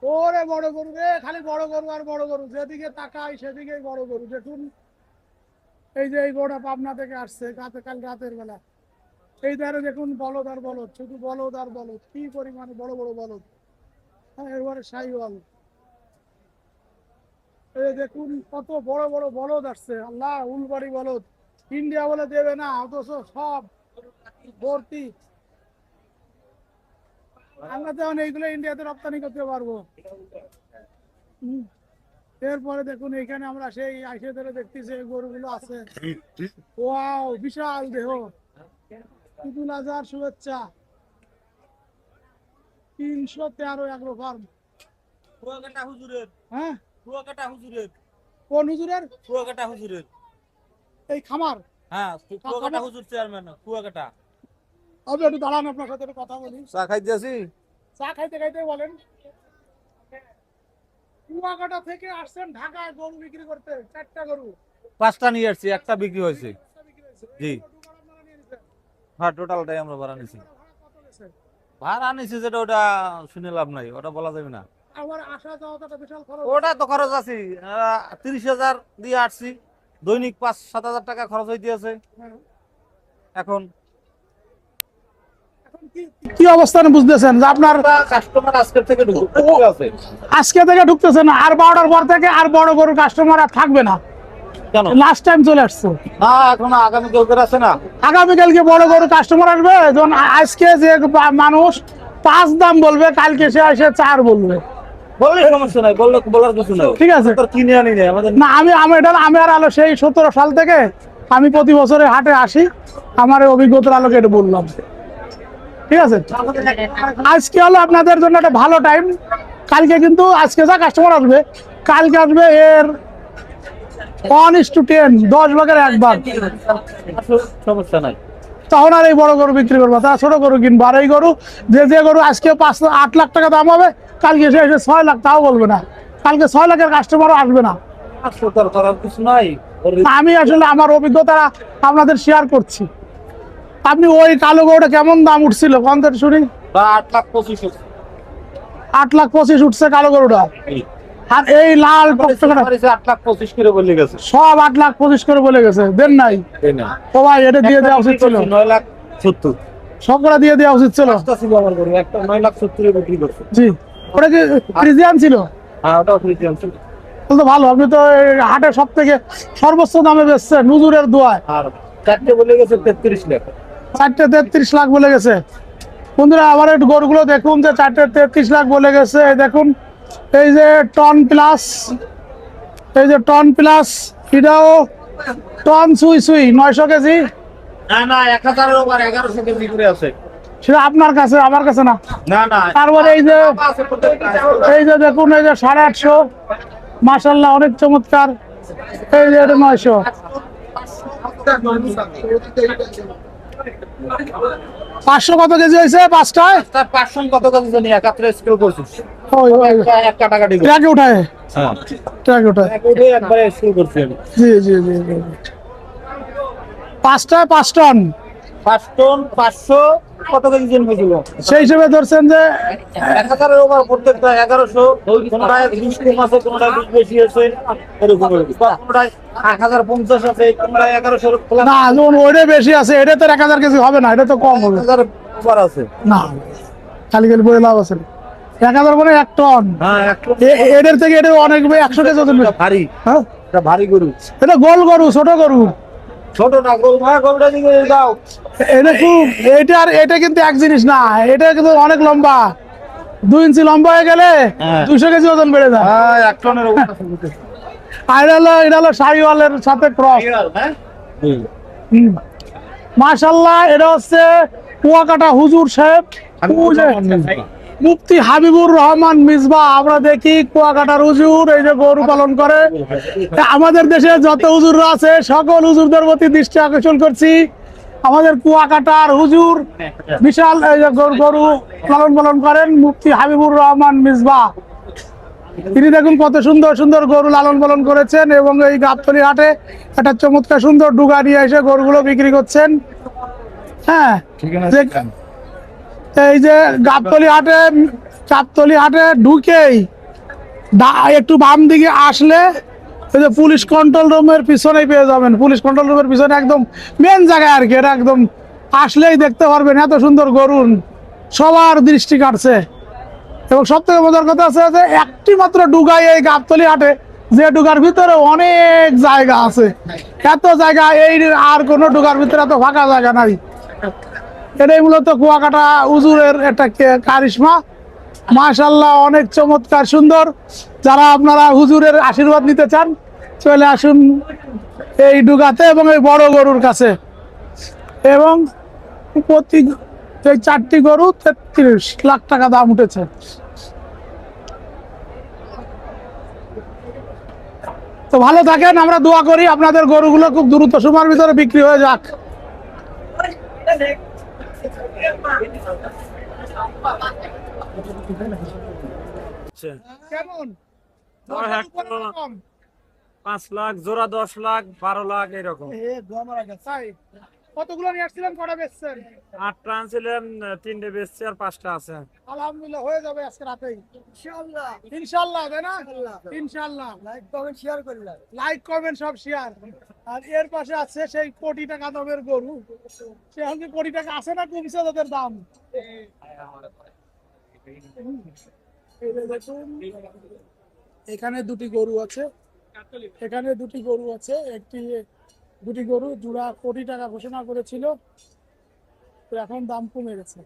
ওরে বড় গরু রে, খালি বড় গরু আর বড় গরু, যেদিকে তাকাই সেদিকে বড় গরু। দেখুন এই যে এই গরুটা পাবনা থেকে আসছে কাল রাতের বেলা। এই ধারে দেখুন বলদ আর বলদ, শুধু বলদ আর বলদ, কি পরিমাণে বড় বড় বলদ। হ্যাঁ, এবারে শাহিওয়াল। এই দেখুন কত বড় বড় বলদ আসছে, আল্লাহ, উলবাড়ি বলদ। ইন্ডিয়া বলে দেবে না, অথচ সব ভর্তি। আমরা তখন এইগুলো ইন্ডিয়াতে রপ্তানি করতে পারবো। হুম। এরপরে দেখুন এখানে আমরা সেই আইসে ধরে দেখতেছি এই গরুগুলো আছে। ওয়াও, বিশাল দেহ। ঈদুল আজহার শুভেচ্ছা। 313 এগ্রো ফার্ম। কুয়াকাটা হুজুরের। হ্যাঁ, কুয়াকাটা হুজুরের। কোন হুজুরের? কুয়াকাটা হুজুরের। এই খামার? হ্যাঁ, কুয়াকাটা হুজুর চেয়ারম্যান কুয়াকাটা। আমি একটু দাঁড়ান, আপনার সাথে একটু কথা বলি। চা খাইতেছি। চা খাইতে খাইতে বলেন। কুয়াকাটা থেকে আসছেন ঢাকায় গরু বিক্রি করতে, 4টা গরু। 5টা নিয়ে আসছি, একটা বিক্রি হয়েছে। বিক্রি হয়েছে। জি। এই গরুগুলো আপনারা নিয়ে নিছেন? হ্যাঁ, টোটালটাই আমরা ভাড়া নিছি। ভাড়া কত গেছে? ভাড়া নিছি যেটা ওটা শুনে লাভ নাই, ওটা বলা যাবে না। আমার আসা যাওয়াটা তো বিশাল খরচ। ওটা তো খরচ আছে, 30,000 দিয়ে আসছি। দৈনিক 5-7 হাজার টাকা খরচ হইতে আছে। হ্যাঁ। এখন এখন কি অবস্থানে বুঝতেছেন যে আপনার কাস্টমার আজকের থেকে ঢুকছে আছে। আজকে থেকে ঢুকতেছে না, আর 12টার পর থেকে আর বড় গরুর কাস্টমার আর থাকবে না। কেন? লাস্ট টাইম চলে আসছে। না, এখন আগামী কালকে আছে না। আগামীকালকে বড় গরু কাস্টমার আসবে, যখন আজকে যে মানুষ 5 দাম বলবে, কালকে সে এসে 4 বলবে। বললে সমস্যা নাই, বললে বলার কিছু নাই। ঠিক আছে, তোর কিনে আনি নাই আমাদের। না আমি আর আলো সেই 17 সাল থেকে আমি প্রতি বছরে হাটে আসি, আমার এই অভিজ্ঞতার আলোকে এটা বললাম। ঠিক আছে, আজকে হলো আপনাদের জন্য একটা ভালো টাইম। কালকে কিন্তু আজকে যা কাস্টমার আসবে, কালকে আসবে এর 1:10, 10 ভাগের 1 ভাগ। সমস্যা নাই। তখন আর এই বড় গরু বিক্রি করবো, তা ছোট গরু কিনবো। আর এই গরু যে গরু আজকে 8 লাখ টাকা দাম হবে, কালকে এসে 6 লাখ, তাও বলবে না। কালকে 6 লাখের কাস্টমারও আসবে না। কিছু নাই। আমি আসলে আমার অভিজ্ঞতা আপনাদের শেয়ার করছি। আপনি ওই কালো গরুটা কেমন দাম উঠছিল কন্টেন্ট শুনি? 8,25,000। 8,25,000 উঠছে কালো গরুটা। আর এই লাল টকটকাটা 8,25,000 করে বলে গেছে। সব 8,25,000 করে বলে গেছে। দেন নাই তো ভাই, এটা দিয়ে দেওয়া উচিত ছিল। 9,70,000 সবকটা দিয়ে দেওয়া উচিত ছিল। ছিল আমার গরু, একটা 9,70,000 বিক্রি করছে। জি, ওটা কি ফ্রিজিয়ান ছিল? হ্যাঁ, ওটাও ফ্রিজিয়ান ছিল। তো ভালো, আপনি তো হাটে সব থেকে সর্বোচ্চ দামে বেচছেন হুজুরের দোয়ায়। আর 4টে বলে গেছে 33 লাখ। 4টে 33 লাখ বলে গেছে। বন্ধুরা, আবার একটু গরুগুলো দেখুন যে 4টে 33 লাখ বলে গেছে। এই দেখুন, এই যে টন প্লাস, এই যে টন প্লাস, এটাও টন সুই 900 কেজি। না না, 1,000-এর ওভার 1100 কেজি করে আছে। সেটা আপনার কাছে, আমার কাছে না। না না, তারপরে এই যে দেখুন, এই যে 850, মাশাআল্লাহ, অনেক চমৎকার। এই যে এটা 900। 500 কত কেজি হয়েছে 5টায়? 500 কত কেজি জানি, একাত্রে স্কেল করছিস। এক টাকা দিবি। ট্রাকে উঠায়? হ্যাঁ, ট্রাকে উঠায়। একবারে স্কেল করছি আমি। জি জি জি জি। 5টায় 5 টন। 5 টন 500 কত কেজি জন হয়েছিল? সেই হিসেবে ধরছেন যে 1,000-এর ওভার প্রত্যেকটা 1100, কোনটায় 20 কম আছে, কোনটায় 20 বেশি আছে, এরকম কোনটায় 1,050 আছে, কোনটায় 1100 না, যেমন ওইটা বেশি আছে, এটা তো 1,000 কেজি হবে না, এটা তো কম হবে। 1,000 ওভার আছে। না, খালি খালি বলে লাভ আছে না। 1,000 মানে 1 টন। হ্যাঁ, এক টন। এদের থেকে এটা অনেক 100 কেজি ওজন বেশি। ভারী। হ্যাঁ, এটা ভারী গরু। এটা গোল গরু, ছোট গরু। ছোট না গরু, ভাই গরুটা দিকে দাও। এটা খুব, এটা কিন্তু এক জিনিস না, এটা কিন্তু অনেক লম্বা। 2 ইঞ্চি লম্বা হয়ে গেলে 200 কেজি ওজন বেড়ে যায়। হ্যাঁ, 1 টনের ওভার। আর এটা হলো শাহিওয়ালের সাথে ক্রস। হ্যাঁ, মাশাআল্লাহ, এটা হচ্ছে কুয়াকাটা হুজুর সাহেব, মুফতি হাবিবুর রহমান মিসবাহ। আমরা দেখি কুয়াকাটার হুজুর এই যে গরু পালন করে। আমাদের দেশে যত হুজুররা আছে, সকল হুজুরদের প্রতি দৃষ্টি আকর্ষণ করছি। আমাদের কুয়াকাটার হুজুর বিশাল এই যে গরু পালন করেন, মুফতি হাবিবুর রহমান মিসবাহ। তিনি দেখুন কত সুন্দর সুন্দর গরু লালন পালন করেছেন, এবং এই গাবতলী হাটে একটা চমৎকার সুন্দর ডুগা নিয়ে এসে গরুগুলো বিক্রি করছেন। হ্যাঁ, এই যে গাবতলী হাটে গাবতলী হাটে ঢুকেই একটু বাম দিকে আসলে ওই যে পুলিশ কন্ট্রোল রুমের পিছনেই পেয়ে যাবেন। পুলিশ কন্ট্রোল রুমের পিছনে একদম মেন জায়গায় আর কি, এটা একদম আসলেই দেখতে পারবেন এত সুন্দর গরু, সবার দৃষ্টি কাটছে। এবং সব থেকে মজার কথা আছে যে একটি মাত্র ডুগাই এই গাবতলী হাটে, যে ডুগার ভিতরে অনেক জায়গা আছে, এত জায়গা এই আর কোনো ডুগার ভিতরে এত ফাঁকা জায়গা নাই। এটাই মূলত কুয়াকাটা হুজুরের একটা কারিশমা। মাশাআল্লাহ, অনেক চমৎকার সুন্দর। যারা আপনারা হুজুরের আশীর্বাদ নিতে চান চলে আসুন এই ডুগাতে এবং এই বড় গরুর কাছে। এবং প্রতি এই 4টি গরু 33 লাখ টাকা দাম উঠেছে। তো ভালো থাকেন, আমরা দোয়া করি আপনাদের গরুগুলো খুব দ্রুত সময়ের ভিতরে বিক্রি হয়ে যাক। কেমন? আমার হাট তো 5 লাখ, জোড়া 10 লাখ, 12 লাখ এরকম। তাই কতগুলো নিয়ে আসছিলেন, কটা বেচছেন? 8টা আনছিলেন, 3টে বেচছি আর 5টা আছে। আলহামদুলিল্লাহ হয়ে যাবে আজকে রাতেই ইনশাআল্লাহ। ইনশাআল্লাহ, তাই না? ইনশাআল্লাহ। লাইক কমেন্ট শেয়ার করলেন, লাইক কমেন্ট সব শেয়ার। আর এর পাশে আছে সেই কোটি টাকা দামের গরু, সে হচ্ছে কোটি টাকা আছে না কমছে তাদের দাম। এই যে দেখুন, এখানে দুটি গরু আছে, এখানে দুটি গরু আছে। দুটি গরু জোড়া কোটি টাকা ঘোষণা করেছিল, তো এখন দাম কমে গেছে।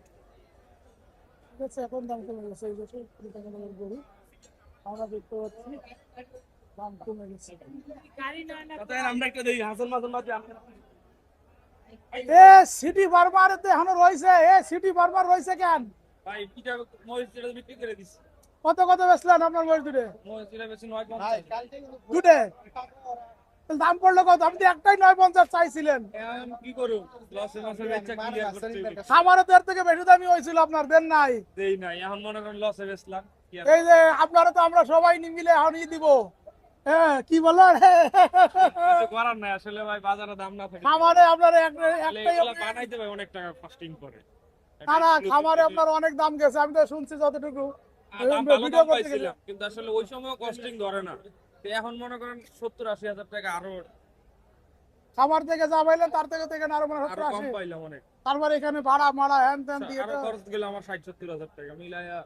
ঠিক আছে, এখন দাম কমে গেছে। এই বছর কোটি টাকা দামের গরু আমরা দেখতে পাচ্ছি দাম কমে গেছে। এ সিটি বারবারতে এখনো রয়েছে, সিটি বারবার রয়েছে কেন? ভাই পিটা মহিষ যেটা বিক্রি করে দিছি। কত বেচলেন আপনার বয়স দুটে? মহিষ যেটা বেশি 950। দুটে দাম পড়লো কত? আপনি তো একটাই 950 চাইছিলেন। এখন কি করব? লসে মাসে বেচা ক্লিয়ার করতে। আমারও তো এর থেকে বেশি দামি হয়েছিল, আপনার দেন নাই। দেই নাই, এখন মনে করেন লসে বেচলাম। এই যে আপনারা তো আমরা সবাই মিলে এখনই দিব। হ্যাঁ, কি বলেন? কিছু করার নাই আসলে ভাই, বাজারে দাম না থাকে। খামারে আপনারা তাহলে একটাই এগুলা বানাইতে ভাই অনেক টাকা কস্টিং করে। না, খামারে আপনার অনেক দাম গেছে, আমি তো শুনছি যতটুকু দাম ভালো ভিডিও দাম করতে গেলে। পাইছিলাম, কিন্তু আসলে ওই সময় কস্টিং ধরে না। তো এখন মনে করেন 70-80 হাজার টাকা আরো খামার থেকে যা পাইলেন তার থেকে আরো মানে আরো 70 কম 80। পাইলাম অনেক। তারপরে এখানে ভাড়া মারা হ্যান ত্যান দিয়ে আরো তো খরচ গেল আমার 60-70 হাজার টাকা মিলাইয়া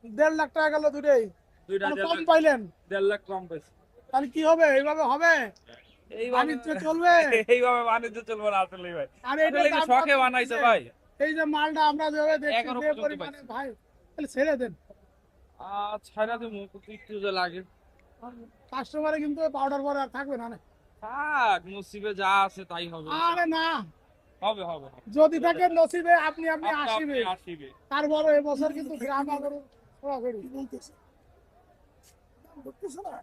1.5 লাখ টাকা গেল দুটোই। দুইটা মানে কম পাইলেন, 1.5 লাখ কম পাইছি। তাহলে কি হবে? এইভাবে হবে? বাণিজ্য চলবে? এইভাবে বাণিজ্য চলবে না আসলে ভাই। আর এটা আসলে কি শখে বানাইছে ভাই। এই যে মালটা আমরা যেভাবে দেখছি 11 যে পর্যন্ত পরিমাণে, পাইছি। ভাই তাহলে ছেড়ে দেন। ছাইরা দিমু, একটু যে লাগে কাস্টমারে কিন্তু পাউডার পরে আর থাকবে না। থাক, নসিবে যা আছে তাই হবে। আরে না, হবে হবে হবে। যদি থাকে নসিবে আপনি আসিবে। আসিবে। তারপরে এবছর কিন্তু গ্রাম আগরে সরাসরি বলতেছে না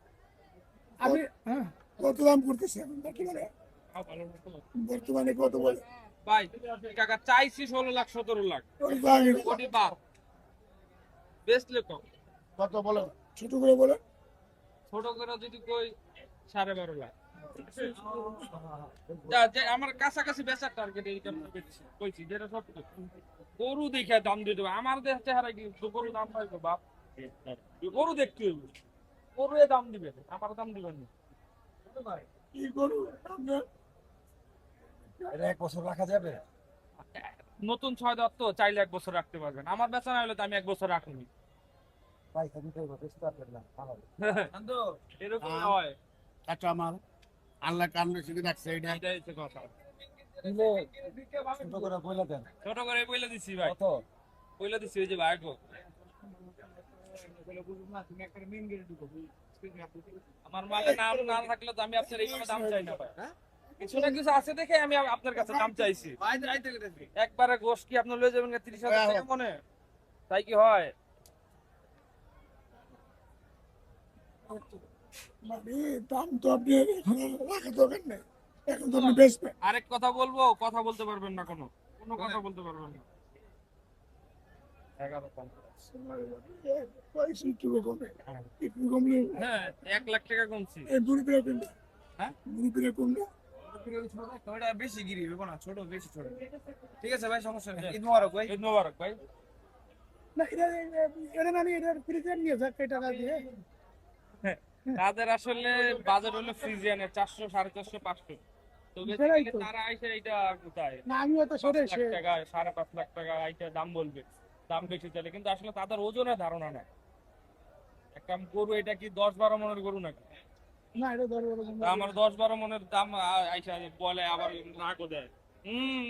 আপনি। হ্যাঁ, কত দাম করতেছে এখন বর্তমানে? বর্তমানে কত বলে ভাই? টাকা চাইছি 16 লাখ 17 লাখ। কোটি বাপ বেচলে কম। কত বলে? ছোট করে বলে। ছোট করে যদি কই 12.5 লাখ। আমার কাছাকাছি বেচার টার্গেট এই কারণে বেচছি কইছি, যেটা সব গরু দেখে দাম দিতে হবে। আমার দেহ চেহারা কি গরু দাম পাইবো বাপ? গরু দেখতে হইব, গরু দাম দিবে, আমার দাম দিবেন না। কি গরু? এটা 1 বছর রাখা যাবে? নতুন 6 দাঁত তো চাইলে 1 বছর রাখতে পারবেন। আমার বেচা না হলে তো আমি 1 বছর রাখুনি। ভাই তুমি তো বুঝতে পারবেন না, ভালো এরকম হয়। একটা আমার আল্লাহ কান বেশি রাখছে, এটা এটাই হচ্ছে কথা। দিলে ছোট করে বলে দেন। ছোট করে বইলা দিছি ভাই, কত? বইলা দিছি ওই যে ভাই গো। আমার মালে নাম না থাকলে তো আমি আপনার এইভাবে দাম চাই না ভাই। কিছু না কিছু আছে দেখে আমি আপনার কাছে দাম চাইছি। একবারে গোশ কি আপনি লয়ে যাবেন 30,000 টাকা মনে, তাই কি হয়? মানে দাম তো আপনি এখন রাখা দরকার নেই, এখন তো আপনি বেচবেন। আরেক কথা বলবো, কথা বলতে পারবেন না, কোনো কথা বলতে পারবেন না। 11 একটু কমে, একটু কমলে হ্যাঁ 1 লাখ টাকা কমছি। এই মুরগিরা কমবে। হ্যাঁ মুরগিরা কমবে। ওটা বেশি গিরি হইব না, ছোট বেশি ছোট। ঠিক আছে ভাই, সমস্যা নেই। ঈদ মোবারক ভাই। ঈদ মোবারক ভাই। না এটা না এটা ফ্রিজে নিয়ে যাক এই টাকা দিয়ে। তাদের আসলে বাজেট হলো ফ্রিজিয়ানের 400 450 500। তো সেটাই basically তো। তারা আইসে এটা কোথায় না আমিও তো 5 সেটাই লাখ টাকা 5.5 লাখ টাকা আইসে দাম বলবে, দাম বেশি চলে, কিন্তু আসলে তাদের ওজনের ধারণা নাই। একটা গরু এটা কি 10-12 মনের গরু নাকি? না এটা ধরবো না। তা আমার 10-12 মনের দাম আইসা বলে আবার রাগও দেয়,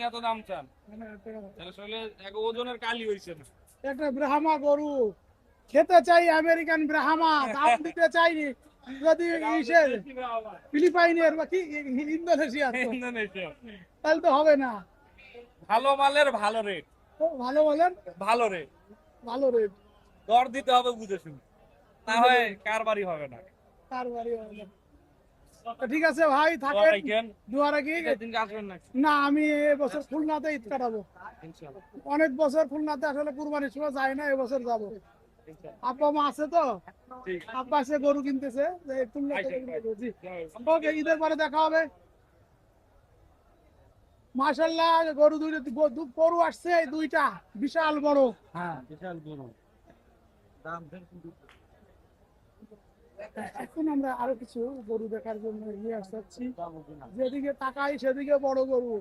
এত দাম চান। তাহলে আসলে এক ওজনের কালি হইছে না। একটা ব্রাহ্মা গরু খেতে চাই, আমেরিকান ব্রাহ্মা দাম দিতে চাইনি, যদি ইসের ফিলিপাইনের বা কি ইন্দোনেশিয়ার তো, ইন্দোনেশিয়া। তাহলে তো হবে না। ভালো মালের ভালো রেট, তো ভালো বলেন, ভালো রেট, ভালো রেট। দর দিতে হবে বুঝে শুনে, না হয় কারবারই হবে না। তার বাড়ি হবে না। তো ঠিক আছে ভাই, দোয়া থাকেন। রাখেন। দুয়া রাখি। ঈদের দিনকে আসবেন নাকি? না আমি এবছর খুলনাতে ঈদ কাটাবো। ইনশাআল্লাহ। অনেক বছর খুলনাতে আসলে কুরবানির সময় যায় না, এবছর যাবো। ইনশাআল্লাহ। আব্বা মা আছে তো, ঠিক। আব্বা এসে গরু কিনতেছে, যে খুলনাতে আইসেন, গরু কিনতেছে। জি। আইসেন। ওকে, ঈদের পরে দেখা হবে। মাশাআল্লাহ, গরু দুইটা গরু আসছে, এই দুইটা বিশাল বড়। হ্যাঁ বিশাল গরু দাম এখন আমরা আরো কিছু গরু দেখার জন্য নিয়ে আসছি, যেদিকে তাকাই সেদিকে বড় গরু।